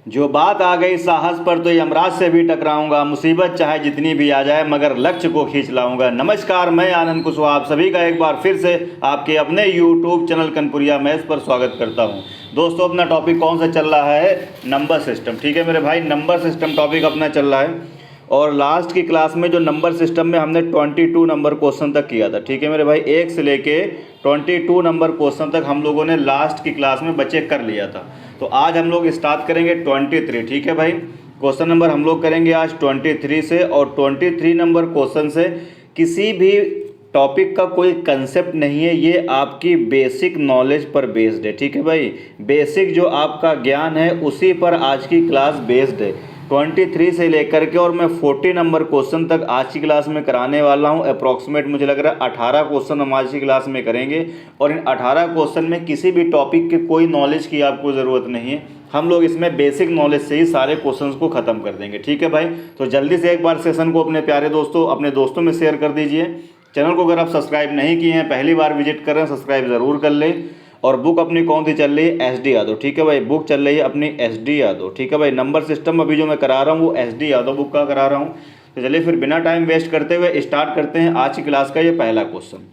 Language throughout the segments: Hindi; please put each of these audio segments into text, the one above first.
जो बात आ गई साहस पर तो यमराज से भी टकराऊंगा, मुसीबत चाहे जितनी भी आ जाए मगर लक्ष्य को खींच लाऊंगा। नमस्कार, मैं आनंद कुशवाहा आप सभी का एक बार फिर से आपके अपने YouTube चैनल कनपुरिया मैथ्स पर स्वागत करता हूं। दोस्तों, अपना टॉपिक कौन सा चल रहा है? Number system. ठीक है मेरे भाई, नंबर सिस्टम टॉपिक अपना चल रहा है। और लास्ट की क्लास में जो नंबर सिस्टम में हमने 22 नंबर क्वेश्चन तक किया था। ठीक है मेरे भाई, 1 से लेके 22 नंबर क्वेश्चन तक हम लोगों ने लास्ट की क्लास में बच्चे कर लिया था। तो आज हम लोग स्टार्ट करेंगे 23। ठीक है भाई, क्वेश्चन नंबर हम लोग करेंगे आज 23 से। और 23 नंबर क्वेश्चन से किसी भी टॉपिक का कोई कंसेप्ट नहीं है, ये आपकी बेसिक नॉलेज पर बेस्ड है। ठीक है भाई, बेसिक जो आपका ज्ञान है उसी पर आज की क्लास बेस्ड है। 23 से लेकर के और मैं 40 नंबर क्वेश्चन तक आज की क्लास में कराने वाला हूं। अप्रॉक्सीमेट मुझे लग रहा है 18 क्वेश्चन हम आज की क्लास में करेंगे। और इन 18 क्वेश्चन में किसी भी टॉपिक के कोई नॉलेज की आपको ज़रूरत नहीं है। हम लोग इसमें बेसिक नॉलेज से ही सारे क्वेश्चंस को ख़त्म कर देंगे। ठीक है भाई, तो जल्दी से एक बार सेशन को अपने प्यारे दोस्तों, अपने दोस्तों में शेयर कर दीजिए। चैनल को अगर आप सब्सक्राइब नहीं किए हैं, पहली बार विजिट कर रहे हैं, सब्सक्राइब ज़रूर कर लें। और बुक अपनी कौन सी चल रही है? S D Yadav. ठीक है भाई, बुक चल रही है अपनी एस डी यादव। ठीक है भाई, नंबर सिस्टम अभी जो मैं करा रहा हूँ वो एस डी यादव बुक का करा रहा हूँ। तो चलिए फिर बिना टाइम वेस्ट करते हुए स्टार्ट करते हैं आज की क्लास का ये पहला क्वेश्चन।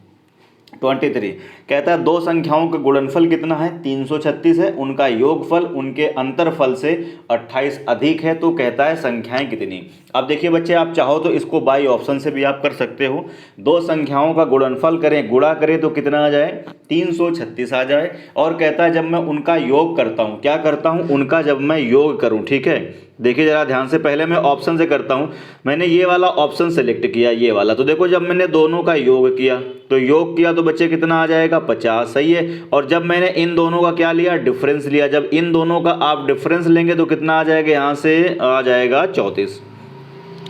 23 कहता है दो संख्याओं का गुणनफल कितना है? 336 है। उनका योगफल उनके अंतरफल से 28 अधिक है, तो कहता है संख्याएं कितनी। अब देखिए बच्चे, आप चाहो तो इसको बाई ऑप्शन से भी आप कर सकते हो। दो संख्याओं का गुणनफल करें, गुणा करें तो कितना आ जाए? 336 आ जाए। और कहता है जब मैं उनका योग करता हूँ, क्या करता हूँ? उनका जब मैं योग करूँ। ठीक है, देखिए जरा ध्यान से, पहले मैं ऑप्शन से करता हूँ। मैंने ये वाला ऑप्शन सेलेक्ट किया, ये वाला। तो देखो जब मैंने दोनों का योग किया तो बच्चे कितना आ जाएगा? 50। सही है। और जब मैंने इन दोनों का क्या लिया? डिफरेंस लिया। जब इन दोनों का आप डिफरेंस लेंगे तो कितना आ जाएगा? यहाँ से आ जाएगा 34।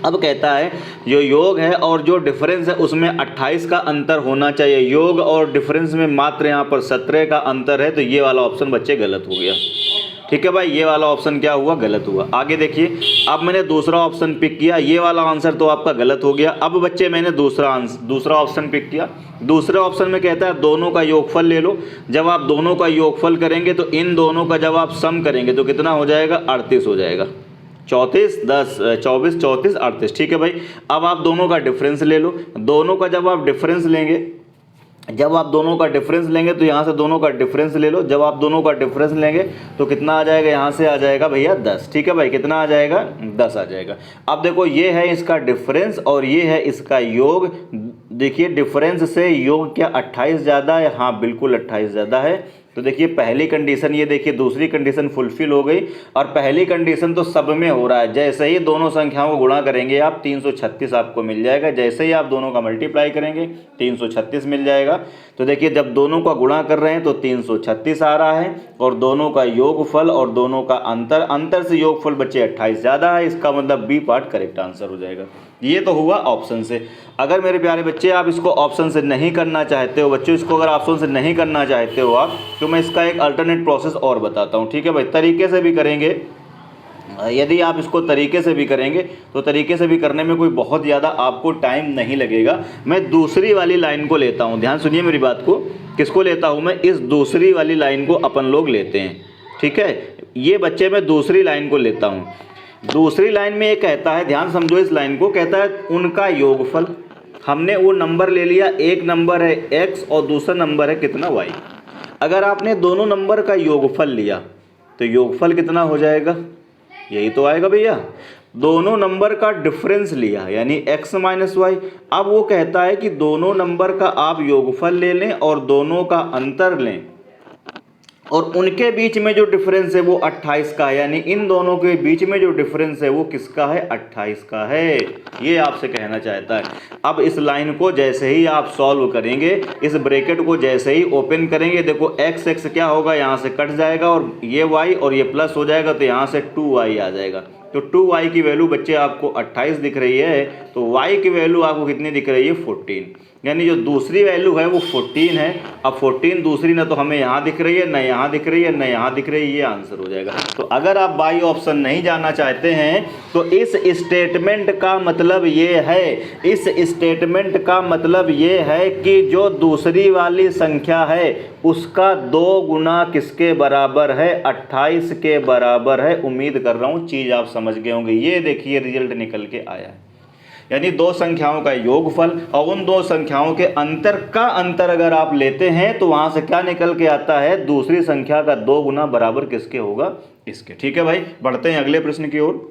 अब कहता है जो योग है और जो डिफरेंस है उसमें 28 का अंतर होना चाहिए। योग और डिफरेंस में मात्र यहाँ पर 17 का अंतर है, तो ये वाला ऑप्शन बच्चे गलत हो गया। ठीक है भाई, ये वाला ऑप्शन क्या हुआ? गलत हुआ। आगे देखिए, अब मैंने दूसरा ऑप्शन पिक किया, ये वाला आंसर तो आपका गलत हो गया। अब बच्चे मैंने दूसरा ऑप्शन पिक किया। दूसरे ऑप्शन में कहता है दोनों का योगफल ले लो। जब आप दोनों का योगफल करेंगे तो इन दोनों का जब आप सम करेंगे तो कितना हो जाएगा? 38 हो जाएगा। 34 10 24 34 38। ठीक है भाई, अब आप दोनों का डिफरेंस ले लो। दोनों का जब आप डिफरेंस लेंगे तो यहाँ से दोनों का डिफरेंस ले लो। जब आप दोनों का डिफरेंस लेंगे तो कितना आ जाएगा? यहाँ से आ जाएगा भैया 10। ठीक है भाई, कितना आ जाएगा? 10 आ जाएगा। अब देखो, ये है इसका डिफरेंस और ये है इसका योग। देखिए डिफरेंस से योग क्या 28 ज़्यादा है? हाँ बिल्कुल 28 ज़्यादा है। तो देखिए पहली कंडीशन, ये देखिए दूसरी कंडीशन फुलफिल हो गई। और पहली कंडीशन तो सब में हो रहा है। जैसे ही दोनों संख्याओं को गुणा करेंगे आप 336 आपको मिल जाएगा। जैसे ही आप दोनों का मल्टीप्लाई करेंगे 336 मिल जाएगा। तो देखिए जब दोनों का गुणा कर रहे हैं तो 336 आ रहा है। और दोनों का योगफल और दोनों का अंतर से योगफल बच्चे 28 ज़्यादा है। इसका मतलब बी पार्ट करेक्ट आंसर हो जाएगा। ये तो हुआ ऑप्शन से। अगर मेरे प्यारे बच्चे आप इसको ऑप्शन से नहीं करना चाहते हो, बच्चों इसको अगर ऑप्शन से नहीं करना चाहते हो आप, तो मैं इसका एक अल्टरनेट प्रोसेस और बताता हूँ। ठीक है भाई, तरीके से भी करेंगे। यदि आप इसको तरीके से भी करेंगे तो तरीके से भी करने में कोई बहुत ज़्यादा आपको टाइम नहीं लगेगा। मैं दूसरी वाली लाइन को लेता हूँ, ध्यान सुनिए मेरी बात को। किसको लेता हूँ मैं? इस दूसरी वाली लाइन को अपन लोग लेते हैं। ठीक है, ये बच्चे मैं दूसरी लाइन को लेता हूँ। दूसरी लाइन में ये कहता है, ध्यान समझो इस लाइन को, कहता है उनका योगफल। हमने वो नंबर ले लिया, एक नंबर है x और दूसरा नंबर है कितना y। अगर आपने दोनों नंबर का योगफल लिया तो योगफल कितना हो जाएगा? यही तो आएगा भैया। दोनों नंबर का डिफरेंस लिया यानी x माइनस वाई। अब वो कहता है कि दोनों नंबर का आप योगफल ले लें और दोनों का अंतर लें और उनके बीच में जो डिफरेंस है वो 28 का है। यानी इन दोनों के बीच में जो डिफरेंस है वो किसका है? 28 का है। ये आपसे कहना चाहता है। अब इस लाइन को जैसे ही आप सॉल्व करेंगे, इस ब्रैकेट को जैसे ही ओपन करेंगे, देखो x क्या होगा? यहाँ से कट जाएगा और ये y और ये प्लस हो जाएगा, तो यहाँ से 2y आ जाएगा। तो 2y की वैल्यू बच्चे आपको 28 दिख रही है, तो y की वैल्यू आपको कितनी दिख रही है? 14। यानी जो दूसरी वैल्यू है वो 14 है। अब 14 दूसरी ना तो हमें यहाँ दिख रही है, न यहाँ दिख रही है, न यहाँ दिख रही है, ये आंसर हो जाएगा। तो अगर आप बाई ऑप्शन नहीं जाना चाहते हैं तो इस स्टेटमेंट का मतलब ये है, इस स्टेटमेंट का मतलब ये है कि जो दूसरी वाली संख्या है उसका 2 गुना किसके बराबर है, 28 के बराबर है। उम्मीद कर रहा हूँ चीज़ आप समझ गए होंगे। ये देखिए रिजल्ट निकल के आया है, यानी दो संख्याओं का योगफल और उन दो संख्याओं के अंतर का अंतर अगर आप लेते हैं तो वहां से क्या निकल के आता है, दूसरी संख्या का 2 गुना बराबर किसके होगा, इसके। ठीक है भाई, बढ़ते हैं अगले प्रश्न की ओर।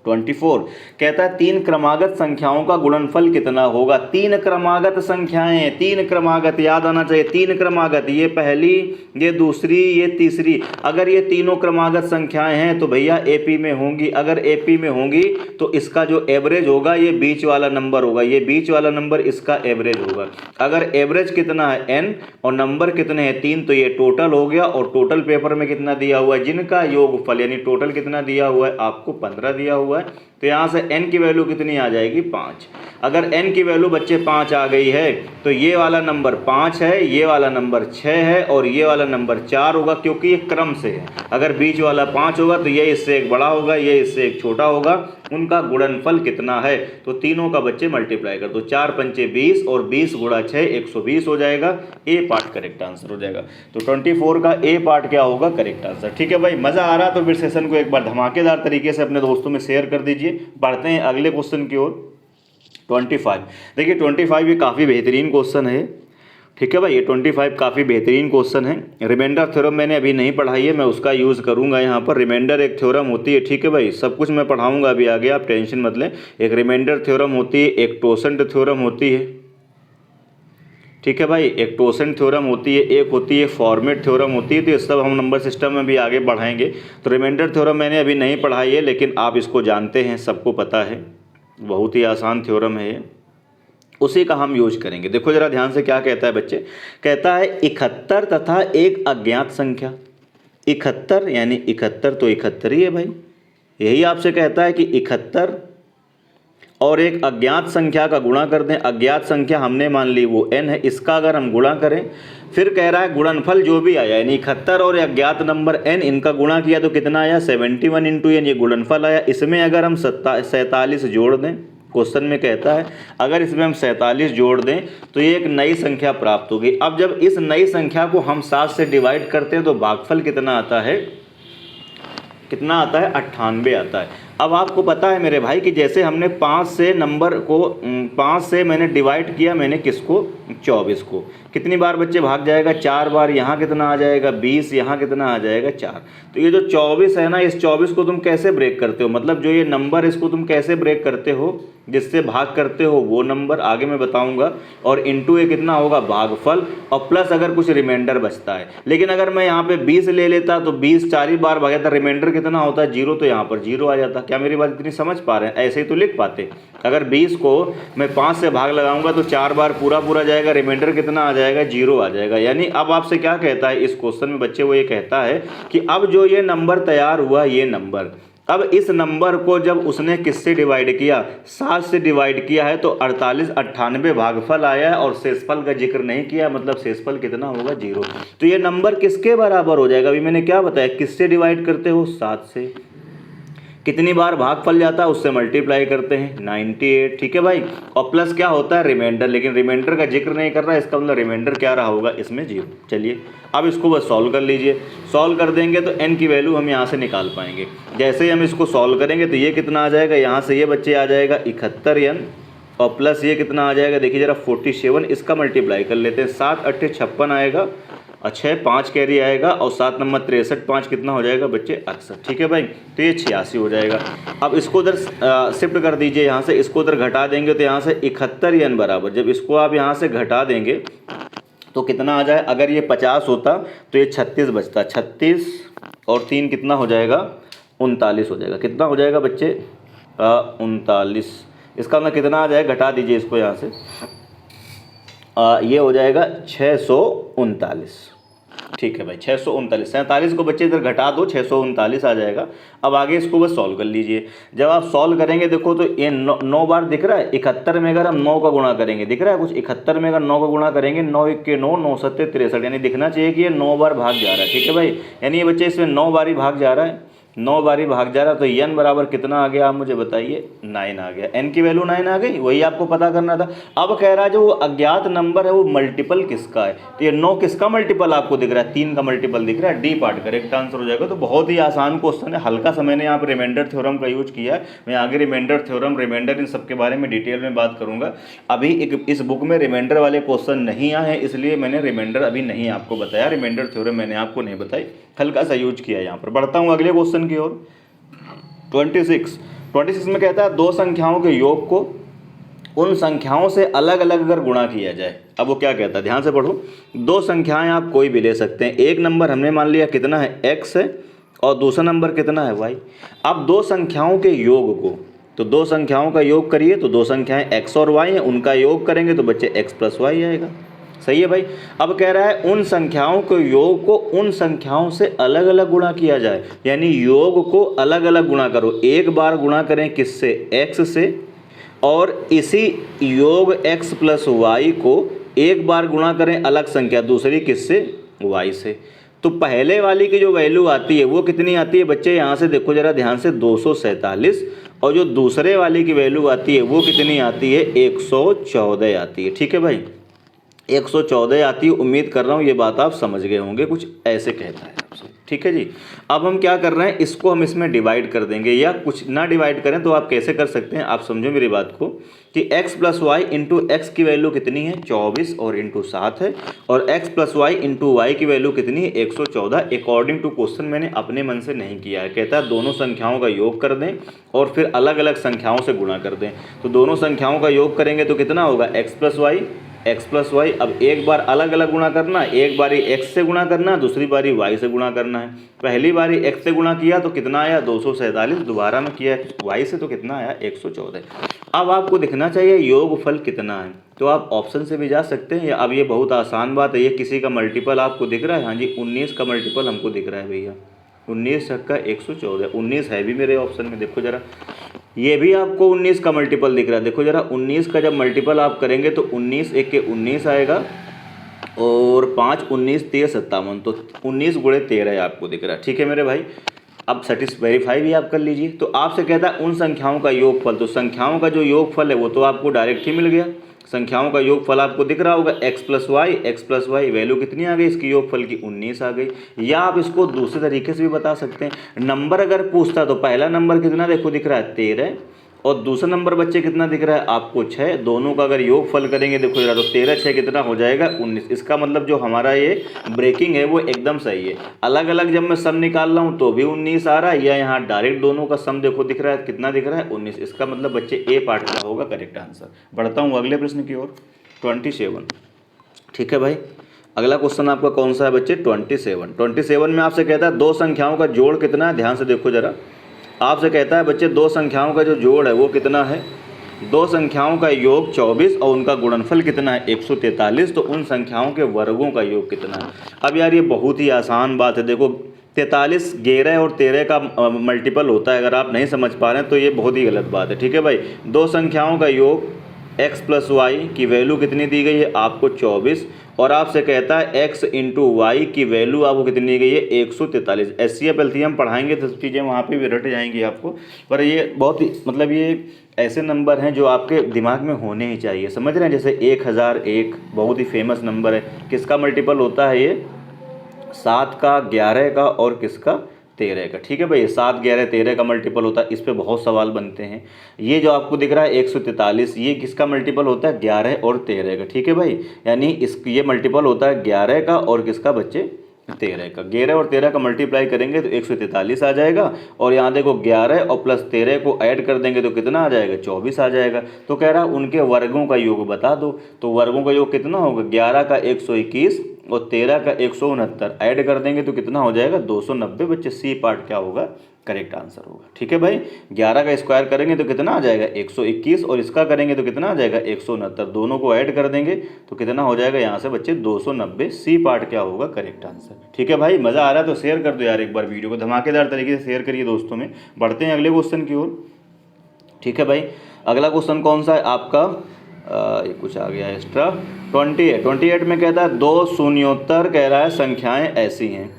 24 कहता है 3 क्रमागत संख्याओं का गुणनफल कितना होगा। 3 क्रमागत संख्याएं, 3 क्रमागत याद आना चाहिए, 3 क्रमागत, ये पहली, ये दूसरी, ये तीसरी। अगर ये तीनों क्रमागत संख्याएं हैं तो भैया एपी में होंगी। अगर एपी में होंगी तो इसका जो एवरेज होगा ये बीच वाला नंबर होगा, ये बीच वाला नंबर इसका एवरेज होगा। अगर एवरेज कितना है n और नंबर कितने हैं 3 तो ये टोटल हो गया। और टोटल पेपर में कितना दिया हुआ है, जिनका योगफल यानी टोटल कितना दिया हुआ है आपको 15 दिया हुआ है। तो यहाँ से n की वैल्यू कितनी आ जाएगी 5। अगर n की वैल्यू बच्चे 5 आ गई है तो ये वाला नंबर 5 है, ये वाला नंबर 6 है और ये वाला नंबर 4 होगा, क्योंकि ये क्रम से है। अगर बीच वाला 5 होगा तो ये इससे एक बड़ा होगा, ये इससे एक छोटा होगा। उनका गुणनफल कितना है तो तीनों का बच्चे मल्टीप्लाई कर दो, 4 पंचे 20 और 20 गुणा 6 120 हो जाएगा। ए पार्ट करेक्ट आंसर हो जाएगा। तो 24 का ए पार्ट क्या होगा, करेक्ट आंसर। ठीक है भाई, मज़ा आ रहा तो फिर सेशन को एक बार धमाकेदार तरीके से अपने दोस्तों में शेयर कर दीजिए। बढ़ते हैं अगले क्वेश्चन की ओर। 25 देखिए 25 ये काफ़ी बेहतरीन क्वेश्चन है। ठीक है भाई, ये 25 काफ़ी बेहतरीन क्वेश्चन है। रिमाइंडर थ्योरम मैंने अभी नहीं पढ़ाई है, मैं उसका यूज़ करूंगा यहाँ पर। रिमाइंडर एक थ्योरम होती है, ठीक है भाई, सब कुछ मैं पढ़ाऊंगा अभी आगे, आप टेंशन मत लें। एक रिमाइंडर थ्योरम होती है, एक टोसेंट थ्योरम होती है। ठीक है भाई, एक टोसेंट थ्योरम होती है, एक होती है फॉर्मेट थ्योरम होती है। तो ये सब हम नंबर सिस्टम में भी आगे बढ़ाएंगे। तो रिमाइंडर थ्योरम मैंने अभी नहीं पढ़ाई है, लेकिन आप इसको जानते हैं, सबको पता है, बहुत ही आसान थ्योरम है ये, उसी का हम यूज करेंगे। देखो जरा ध्यान से क्या कहता है बच्चे, कहता है 71 तथा एक अज्ञात संख्या। 71 यानी 71 तो 71 ही है भाई, यही आपसे कहता है कि 71 और एक अज्ञात संख्या का गुणा कर दें। अज्ञात संख्या हमने मान ली वो n है, इसका अगर हम गुणा करें, फिर कह रहा है गुणनफल जो भी आया, यानी 71 और अज्ञात नंबर n, इनका गुणा किया तो कितना आया 71 इंटू n, ये गुणनफल आया। इसमें अगर हम 47 जोड़ दें, क्वेश्चन में कहता है अगर इसमें हम 47 जोड़ दें तो ये एक नई संख्या प्राप्त होगी। अब जब इस नई संख्या को हम 7 से डिवाइड करते हैं तो भागफल कितना आता है, कितना आता है 98 आता है। अब आपको पता है मेरे भाई कि जैसे हमने 5 से नंबर को 5 से मैंने डिवाइड किया, मैंने किसको 24 को, कितनी बार बच्चे भाग जाएगा 4 बार। यहाँ कितना आ जाएगा 20, यहाँ कितना आ जाएगा 4। तो ये जो 24 है ना, इस 24 को तुम कैसे ब्रेक करते हो, मतलब जो ये नंबर इसको तुम कैसे ब्रेक करते हो, जिससे भाग करते हो वो नंबर आगे मैं बताऊंगा। और इंटू ये कितना होगा भागफल, और प्लस अगर कुछ रिमाइंडर बचता है। लेकिन अगर मैं यहाँ पे 20 ले लेता तो 20 4 ही बार भागा था, रिमाइंडर कितना होता है 0, तो यहाँ पर 0 आ जाता। क्या मेरी बात इतनी समझ पा रहे हैं, ऐसे ही तो लिख पाते। अगर 20 को मैं 5 से भाग लगाऊंगा तो 4 बार पूरा जाएगा, रिमाइंडर कितना आ जाएगा 0 आ जाएगा। यानी अब आपसे क्या कहता है इस क्वेश्चन में बच्चे, वो ये कहता है कि अब जो ये नंबर तैयार हुआ, ये नंबर, अब इस नंबर को जब उसने किससे डिवाइड किया, 7 से डिवाइड किया है तो 48 98 भागफल आया है और शेषफल का जिक्र नहीं किया, मतलब शेषफल कितना होगा 0। तो ये नंबर किसके बराबर हो जाएगा, अभी मैंने क्या बताया, किससे डिवाइड करते हो 7 से, कितनी बार भागफल जाता है उससे मल्टीप्लाई करते हैं 98। ठीक है भाई, और प्लस क्या होता है रिमाइंडर, लेकिन रिमाइंडर का जिक्र नहीं कर रहा है, इसका मतलब रिमाइंडर क्या रहा होगा इसमें 0। चलिए अब इसको बस सॉल्व कर लीजिए। सॉल्व कर देंगे तो n की वैल्यू हम यहाँ से निकाल पाएंगे। जैसे ही हम इसको सॉल्व करेंगे तो ये कितना आ जाएगा, यहाँ से ये बच्चे आ जाएगा 71n और प्लस ये कितना आ जाएगा, देखिए जरा 47, इसका मल्टीप्लाई कर लेते हैं। 7 8 56 आएगा, अच्छा है 5 कैरी आएगा और 7 नंबर 63, 5 कितना हो जाएगा बच्चे 68। ठीक है भाई, तो ये 86 हो जाएगा। अब इसको उधर शिफ्ट कर दीजिए, यहाँ से इसको उधर घटा देंगे तो यहाँ से 71n बराबर, जब इसको आप यहाँ से घटा देंगे तो कितना आ जाए, अगर ये 50 होता तो ये 36 बचता, 36 और 3 कितना हो जाएगा 39 हो जाएगा। कितना हो जाएगा बच्चे 39, इसका मतलब कितना आ जाएगा, घटा दीजिए इसको यहाँ से, ये हो जाएगा 639। ठीक है भाई, 639, 47 को बच्चे इधर घटा दो, 639 आ जाएगा। अब आगे इसको बस सॉल्व कर लीजिए। जब आप सॉल्व करेंगे देखो तो ये 9 बार दिख रहा है। 71 में अगर हम 9 का गुणा करेंगे, दिख रहा है कुछ, 71 में अगर 9 का गुणा करेंगे, 9 1 के 9, 9 7 63, यानी दिखना चाहिए कि ये 9 बार भाग जा रहा है। ठीक है भाई, यानी ये बच्चे इसमें 9 बार ही भाग जा रहा है, 9 बारी भाग जा रहा है। तो n बराबर कितना आ गया आप मुझे बताइए, 9 आ गया। n की वैल्यू 9 आ गई, वही आपको पता करना था। अब कह रहा है जो वो अज्ञात नंबर है वो मल्टीपल किसका है, तो ये 9 किसका मल्टीपल आपको दिख रहा है, 3 का मल्टीपल दिख रहा है। डी पार्ट करेक्ट आंसर हो जाएगा। तो बहुत ही आसान क्वेश्चन है, हल्का सा मैंने यहाँ पर रिमाइंडर थ्योरम का यूज किया है। मैं आगे रिमाइंडर थ्योरम, रिमाइंडर इन सब के बारे में डिटेल में बात करूंगा। अभी इस बुक में रिमाइंडर वाले क्वेश्चन नहीं आए हैं, इसलिए मैंने रिमाइंडर अभी नहीं आपको बताया, रिमाइंडर थ्योरम मैंने आपको नहीं बताई, हल्का सा यूज किया यहाँ पर। बढ़ता हूँ अगले क्वेश्चन की ओर। 26 में कहता है दो संख्याओं के योग को उन संख्याओं से अलग अलग अगर गुणा किया जाए। अब वो क्या कहता है, ध्यान से पढ़ो। दो संख्याएं आप कोई भी ले सकते हैं। एक नंबर हमने मान लिया कितना है, x है, और दूसरा नंबर कितना है, y। अब दो संख्याओं के योग को, तो दो संख्याओं का योग करिए, तो दो संख्याएं x और y हैं, उनका योग करेंगे तो बच्चे x + y आएगा। सही है भाई। अब कह रहा है उन संख्याओं के योग को उन संख्याओं से अलग अलग गुणा किया जाए, यानी योग को अलग अलग गुणा करो। एक बार गुणा करें किससे, x से, और इसी योग x + y को एक बार गुणा करें अलग संख्या दूसरी किससे, y से। तो पहले वाली की जो वैल्यू आती है वो कितनी आती है बच्चे, यहाँ से देखो जरा ध्यान से, 247, और जो दूसरे वाली की वैल्यू आती है वो कितनी आती है, 114 आती है। ठीक है भाई, 114 आती है। उम्मीद कर रहा हूँ ये बात आप समझ गए होंगे, कुछ ऐसे कहता है आपसे। ठीक है जी। अब हम क्या कर रहे हैं, इसको हम इसमें डिवाइड कर देंगे, या कुछ ना डिवाइड करें तो आप कैसे कर सकते हैं, आप समझो मेरी बात को, कि x + y इंटू एक्स की वैल्यू कितनी है, 24, और इंटू 7 है, और x + y इंटू वाई की वैल्यू कितनी है, 114। अकॉर्डिंग टू क्वेश्चन मैंने अपने मन से नहीं किया है। कहता है दोनों संख्याओं का योग कर दें और फिर अलग अलग संख्याओं से गुणा कर दें। तो दोनों संख्याओं का योग करेंगे तो कितना होगा, x + y। अब एक बार अलग अलग गुणा करना, एक बारी x से गुणा करना, दूसरी बारी y से गुणा करना है। पहली बारी x से गुणा किया तो कितना आया, 247, दोबारा में किया y से तो कितना आया, 114। अब आपको दिखना चाहिए योगफल कितना है, तो आप ऑप्शन से भी जा सकते हैं। अब ये बहुत आसान बात है, ये किसी का मल्टीपल आपको दिख रहा है, हाँ जी 19 का मल्टीपल हमको दिख रहा है भैया, 19 छक्का 114, 19 है भी मेरे ऑप्शन में। देखो जरा, ये भी आपको 19 का मल्टीपल दिख रहा है। देखो जरा, 19 का जब मल्टीपल आप करेंगे तो 19 1 के 19 आएगा, और 5 19 13 57, तो 19 गुणे 13 आपको दिख रहा है। ठीक है मेरे भाई, अब वेरीफाई भी आप कर लीजिए। तो आपसे कहता है उन संख्याओं का योगफल, तो संख्याओं का जो योगफल है वो तो आपको डायरेक्ट ही मिल गया। संख्याओं का योगफल आपको दिख रहा होगा, x + y वैल्यू कितनी आ गई इसकी योगफल की, 19 आ गई। या आप इसको दूसरे तरीके से भी बता सकते हैं। नंबर अगर पूछता तो पहला नंबर कितना देखो दिख रहा है, 13, और दूसरा नंबर बच्चे कितना दिख रहा है आपको, 6। दोनों का अगर योगफल करेंगे देखो जरा, तो 13 6 कितना हो जाएगा, 19। इसका मतलब जो हमारा ये ब्रेकिंग है वो एकदम सही है। अलग अलग जब मैं सम निकाल रहा हूँ तो भी 19 आ रहा है, या यहाँ डायरेक्ट दोनों का सम देखो दिख रहा है, कितना दिख रहा है, 19। इसका मतलब बच्चे ए पार्ट का होगा करेक्ट आंसर। बढ़ता हूँ अगले प्रश्न की ओर, 27। ठीक है भाई, अगला क्वेश्चन आपका कौन सा है बच्चे, 27 में आपसे कहता है दो संख्याओं का जोड़ कितना है। ध्यान से देखो जरा, आपसे कहता है बच्चे दो संख्याओं का जो जोड़ है वो कितना है, दो संख्याओं का योग 24 और उनका गुणनफल कितना है, 143। तो उन संख्याओं के वर्गों का योग कितना है। अब यार ये बहुत ही आसान बात है। देखो 43 11 और 13 का मल्टीपल होता है, अगर आप नहीं समझ पा रहे हैं तो ये बहुत ही गलत बात है। ठीक है भाई, दो संख्याओं का योग x + y की वैल्यू कितनी दी गई है आपको, 24, और आपसे कहता है x × y की वैल्यू आपको कितनी दी गई है, 143। HCF LCM पढ़ाएंगे तो चीज़ें वहाँ पे भी रट जाएंगी आपको, पर ये बहुत ही मतलब ये ऐसे नंबर हैं जो आपके दिमाग में होने ही चाहिए, समझ रहे हैं। जैसे 1001 बहुत ही फेमस नंबर है, किसका मल्टीपल होता है ये, 7 का, 11 का और किसका, 13 का। ठीक है भाई, 7 11 13 का मल्टीपल होता है। इस पे बहुत सवाल बनते हैं। ये जो आपको दिख रहा है 143, ये किसका मल्टीपल होता है, 11 और 13 का। ठीक है भाई, यानी ये मल्टीपल होता है 11 का और किसका बच्चे, 13 का। 11 और 13 का मल्टीप्लाई करेंगे तो 143 आ जाएगा, और यहाँ देखो 11 और प्लस 13 को ऐड कर देंगे तो कितना आ जाएगा, 24 आ जाएगा। तो कह रहा है उनके वर्गों का योग बता दो। तो वर्गों का योग कितना होगा, 11 का 121 और 13 का 169 ऐड कर देंगे तो कितना हो जाएगा, 290। बच्चे सी पार्ट क्या होगा, करेक्ट आंसर होगा। ठीक है भाई, 11 का स्क्वायर करेंगे तो कितना आ जाएगा 121 और इसका करेंगे तो कितना आ जाएगा 169, दोनों को ऐड कर देंगे तो कितना हो जाएगा यहाँ से बच्चे 290। सी पार्ट क्या होगा करेक्ट आंसर। ठीक है भाई, मज़ा आ रहा है तो शेयर कर दो यार, एक बार वीडियो को धमाकेदार तरीके से शेयर करिए दोस्तों में। बढ़ते हैं अगले क्वेश्चन की ओर। ठीक है भाई, अगला क्वेश्चन कौन सा है आपका, ये कुछ आ गया एक्स्ट्रा 28 में कहता है 2 शून्योत्तर कह रहा है संख्याएं ऐसी हैं।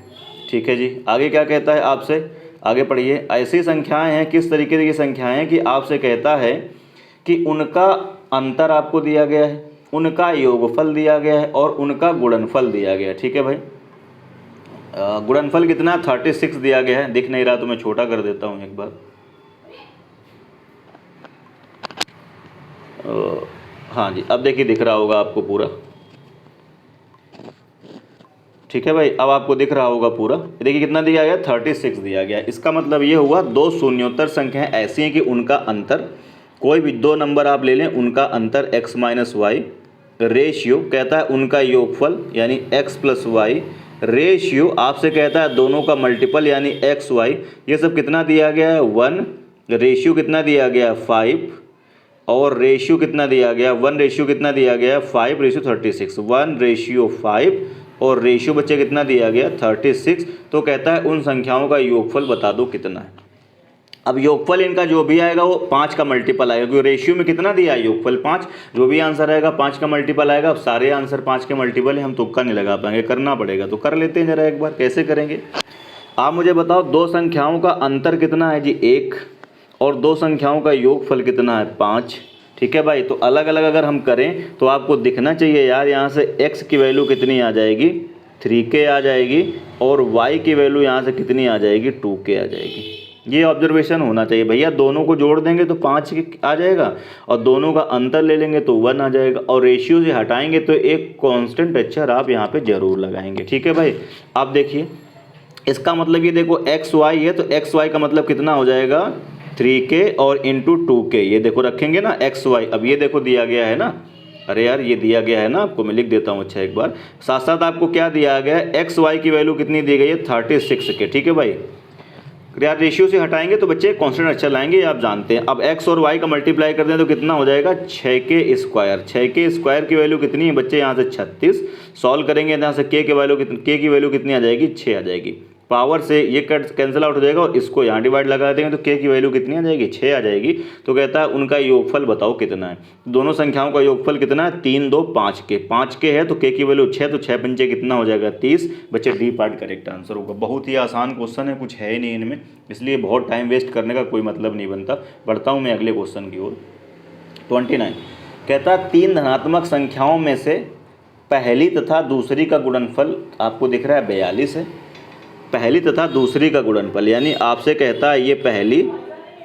ठीक है जी, आगे क्या कहता है आपसे, आगे पढ़िए। ऐसी संख्याएं हैं, किस तरीके की संख्याएं हैं कि आपसे कहता है कि उनका अंतर आपको दिया गया है, उनका योगफल दिया गया है और उनका गुणनफल दिया गया है। ठीक है भाई, गुणनफल कितना 36 दिया गया है, दिख नहीं रहा तो मैं छोटा कर देता हूँ एक बार। हाँ जी, अब देखिए दिख रहा होगा आपको पूरा। ठीक है भाई, अब आपको दिख रहा होगा पूरा। देखिए कितना दिया गया 36 दिया गया। इसका मतलब ये हुआ 2 शून्योत्तर संख्याएं ऐसी हैं कि उनका अंतर, कोई भी 2 नंबर आप ले लें, उनका अंतर x माइनस वाई, रेशियो कहता है उनका योगफल यानी x प्लस वाई, रेशियो आपसे कहता है दोनों का मल्टीपल यानी एक्स वाई। ये सब कितना दिया गया है 1, रेशियो कितना दिया गया 5 और रेशियो कितना दिया गया 1 रेशियो कितना दिया गया 5 रेशियो 36, 1 रेशियो 5 और रेशियो बच्चे कितना दिया गया 36। तो कहता है उन संख्याओं का योगफल बता दो कितना है। अब योगफल इनका जो भी आएगा वो 5 का मल्टीपल आएगा, क्योंकि रेशियो में कितना दिया है योगफल 5, जो भी आंसर आएगा 5 का मल्टीपल आएगा। अब सारे आंसर 5 के मल्टीपल है, हम तुक्का नहीं लगा पाएंगे, करना पड़ेगा। तो कर लेते हैं जरा एक बार, कैसे करेंगे आप मुझे बताओ। 2 संख्याओं का अंतर कितना है जी 1 और 2 संख्याओं का योगफल कितना है 5। ठीक है भाई, तो अलग अलग अगर हम करें तो आपको दिखना चाहिए यार, यहाँ से x की वैल्यू कितनी आ जाएगी 3k आ जाएगी और y की वैल्यू यहाँ से कितनी आ जाएगी 2k आ जाएगी। ये ऑब्जर्वेशन होना चाहिए भैया। दोनों को जोड़ देंगे तो 5 आ जाएगा और दोनों का अंतर ले लेंगे तो 1 आ जाएगा और रेशियो से हटाएंगे तो एक कांस्टेंट अक्षर आप यहाँ पे जरूर लगाएंगे। ठीक है भाई, आप देखिए इसका मतलब ये देखो एक्स वाई है तो एक्स वाई का मतलब कितना हो जाएगा 3k और इंटू 2k। ये देखो रखेंगे ना एक्स वाई। अब ये देखो दिया गया है ना, अरे यार ये दिया गया है ना आपको, मैं लिख देता हूँ अच्छा एक बार। साथ साथ आपको क्या दिया गया है एक्स वाई की वैल्यू कितनी दी गई है 36 के। ठीक है भाई, यार रेशियो से हटाएंगे तो बच्चे कांस्टेंट अच्छा लाएंगे, आप जानते हैं। अब x और y का मल्टीप्लाई कर दें तो कितना हो जाएगा 6k स्क्वायर। 6k स्क्वायर की वैल्यू कितनी है बच्चे यहाँ से 36। सॉल्व करेंगे यहाँ से k की वैल्यू कितनी आ जाएगी 6 आ जाएगी। पावर से ये कैंसिल आउट हो जाएगा और इसको यहाँ डिवाइड लगा देंगे तो k की वैल्यू कितनी आ जाएगी 6 आ जाएगी। तो कहता है उनका योगफल बताओ कितना है। दोनों संख्याओं का योगफल कितना है 3 2 5k है तो k की वैल्यू 6 तो 6 पंचे कितना हो जाएगा 30। बच्चे डी पार्ट करेक्ट आंसर होगा। बहुत ही आसान क्वेश्चन है, कुछ है ही नहीं इनमें, इसलिए बहुत टाइम वेस्ट करने का कोई मतलब नहीं बनता। बढ़ता हूँ मैं अगले क्वेश्चन की ओर। 29 कहता है 3 धनात्मक संख्याओं में से पहली तथा दूसरी का गुणनफल आपको दिख रहा है 42 है। पहली तथा दूसरी का गुणनफल यानी आपसे कहता है ये पहली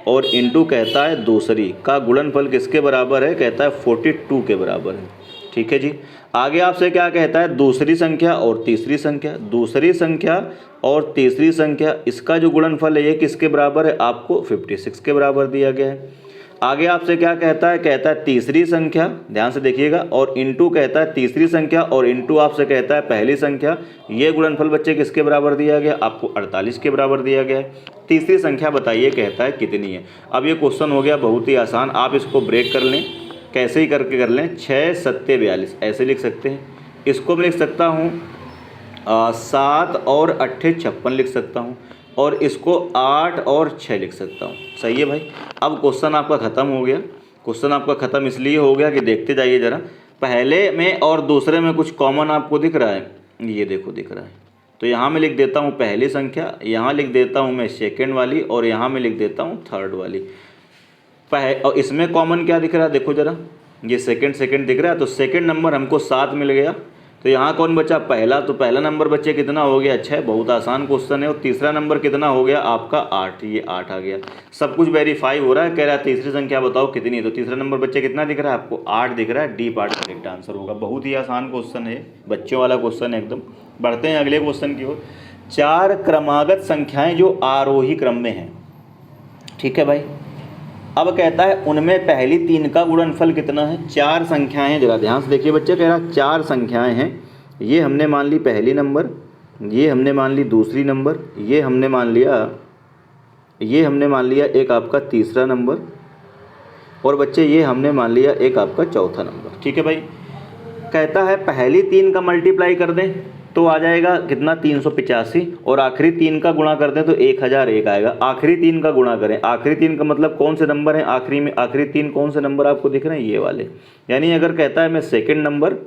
और इंटू कहता है दूसरी का गुणनफल किसके बराबर है, कहता है 42 के बराबर है। ठीक है जी, आगे आपसे क्या कहता है दूसरी संख्या और तीसरी संख्या। दूसरी संख्या और तीसरी संख्या इसका जो गुणनफल है ये किसके बराबर है, आपको 56 के बराबर दिया गया है। आगे आपसे क्या कहता है तीसरी संख्या, ध्यान से देखिएगा, और इंटू कहता है तीसरी संख्या और इंटू आपसे कहता है पहली संख्या। ये गुणनफल बच्चे किसके बराबर दिया गया, आपको 48 के बराबर दिया गया है। तीसरी संख्या बताइए कहता है कितनी है। अब ये क्वेश्चन हो गया बहुत ही आसान, आप इसको ब्रेक कर लें, कैसे ही करके कर लें। 6 7 42 ऐसे लिख सकते हैं। इसको मैं लिख सकता हूँ 7 और 8 56 लिख सकता हूँ और इसको 8 और 6 लिख सकता हूँ। सही है भाई। अब क्वेश्चन आपका ख़त्म हो गया। क्वेश्चन आपका ख़त्म इसलिए हो गया कि देखते जाइए ज़रा, पहले में और दूसरे में कुछ कॉमन आपको दिख रहा है, ये देखो दिख रहा है। तो यहाँ मैं लिख देता हूँ पहली संख्या, यहाँ लिख देता हूँ मैं सेकेंड वाली और यहाँ मैं लिख देता हूँ थर्ड वाली। और इसमें कॉमन क्या दिख रहा है देखो ज़रा, ये सेकेंड दिख रहा है। तो सेकेंड नंबर हमको 7 मिल गया। तो यहाँ कौन बचा पहला, तो पहला नंबर बच्चे कितना हो गया 6, बहुत आसान क्वेश्चन है। और तीसरा नंबर कितना हो गया आपका 8, ये 8 आ गया। सब कुछ वेरीफाई हो रहा है, कह रहा है तीसरी संख्या बताओ कितनी है। तो तीसरा नंबर बच्चे कितना दिख रहा है आपको 8 दिख रहा है। डी पार्ट करेक्ट आंसर होगा। बहुत ही आसान क्वेश्चन है, बच्चों वाला क्वेश्चन है एकदम। बढ़ते हैं अगले क्वेश्चन की ओर। 4 क्रमागत संख्याएँ जो आरोही क्रम में हैं। ठीक है भाई, अब कहता है उनमें पहली 3 का गुणनफल कितना है। 4 संख्याएं हैं, जरा ध्यान से देखिए बच्चे, कह रहा है 4 संख्याएं हैं। ये हमने मान ली पहली नंबर, ये हमने मान ली दूसरी नंबर, ये हमने मान लिया ये हमने मान लिया एक आपका तीसरा नंबर, और बच्चे ये हमने मान लिया एक आपका चौथा नंबर। ठीक है भाई। कहता है पहली 3 का मल्टीप्लाई कर दें तो आ जाएगा कितना 385, और आखिरी 3 का गुणा कर दें तो 1001 आएगा। आखिरी 3 का गुणा करें, आखिरी 3 का मतलब कौन से नंबर हैं आखिरी में, आखिरी 3 कौन से नंबर आपको दिख रहे हैं, ये वाले। यानी अगर कहता है मैं सेकंड नंबर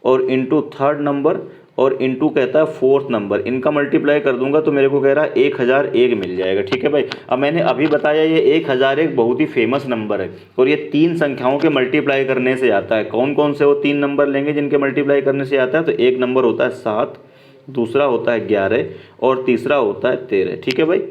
और इंटू थर्ड नंबर और इंटू कहता है फोर्थ नंबर, इनका मल्टीप्लाई कर दूंगा तो मेरे को कह रहा है 1001 मिल जाएगा। ठीक है भाई। अब मैंने अभी बताया ये 1001 बहुत ही फेमस नंबर है, और ये 3 संख्याओं के मल्टीप्लाई करने से आता है। कौन कौन से वो 3 नंबर लेंगे जिनके मल्टीप्लाई करने से आता है? तो एक नंबर होता है 7, दूसरा होता है 11 और तीसरा होता है 13। ठीक है भाई।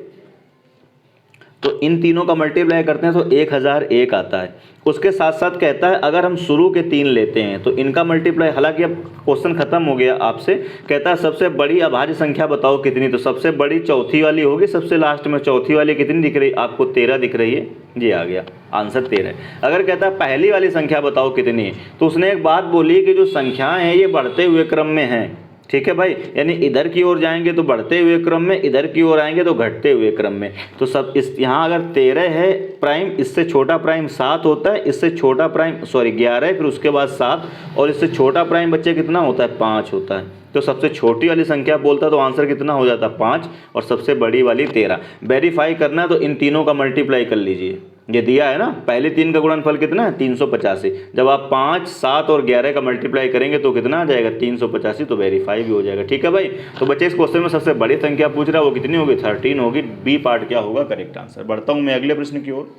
तो इन तीनों का मल्टीप्लाई करते हैं तो 1001 आता है। उसके साथ साथ कहता है अगर हम शुरू के 3 लेते हैं तो इनका मल्टीप्लाई, हालांकि अब क्वेश्चन खत्म हो गया आपसे, कहता है सबसे बड़ी अभाज्य संख्या बताओ कितनी, तो सबसे बड़ी चौथी वाली होगी, सबसे लास्ट में चौथी वाली कितनी दिख रही है आपको? 13 दिख रही है। ये आ गया आंसर 13। अगर कहता है पहली वाली संख्या बताओ कितनी है, तो उसने एक बात बोली कि जो संख्याएं हैं ये बढ़ते हुए क्रम में हैं। ठीक है भाई। यानी इधर की ओर जाएंगे तो बढ़ते हुए क्रम में, इधर की ओर आएंगे तो घटते हुए क्रम में। तो सब इस यहाँ अगर 13 है प्राइम, इससे छोटा प्राइम 7 होता है, इससे छोटा प्राइम 11 है, फिर उसके बाद 7, और इससे छोटा प्राइम बच्चे कितना होता है? 5 होता है। तो सबसे छोटी वाली संख्या बोलता तो आंसर कितना हो जाता? 5, और सबसे बड़ी वाली 13। वेरीफाई करना है तो इन तीनों का मल्टीप्लाई कर लीजिए। ये दिया है ना, पहले 3 का गुणनफल कितना है? 385। जब आप 5, 7 और 11 का मल्टीप्लाई करेंगे तो कितना आ जाएगा? 385। तो वेरीफाई भी हो जाएगा। ठीक है भाई। तो बच्चे इस क्वेश्चन में सबसे बड़ी संख्या पूछ रहा है वो कितनी होगी? 13 होगी। बी पार्ट क्या होगा करेक्ट आंसर। बढ़ता हूँ मैं अगले प्रश्न की ओर।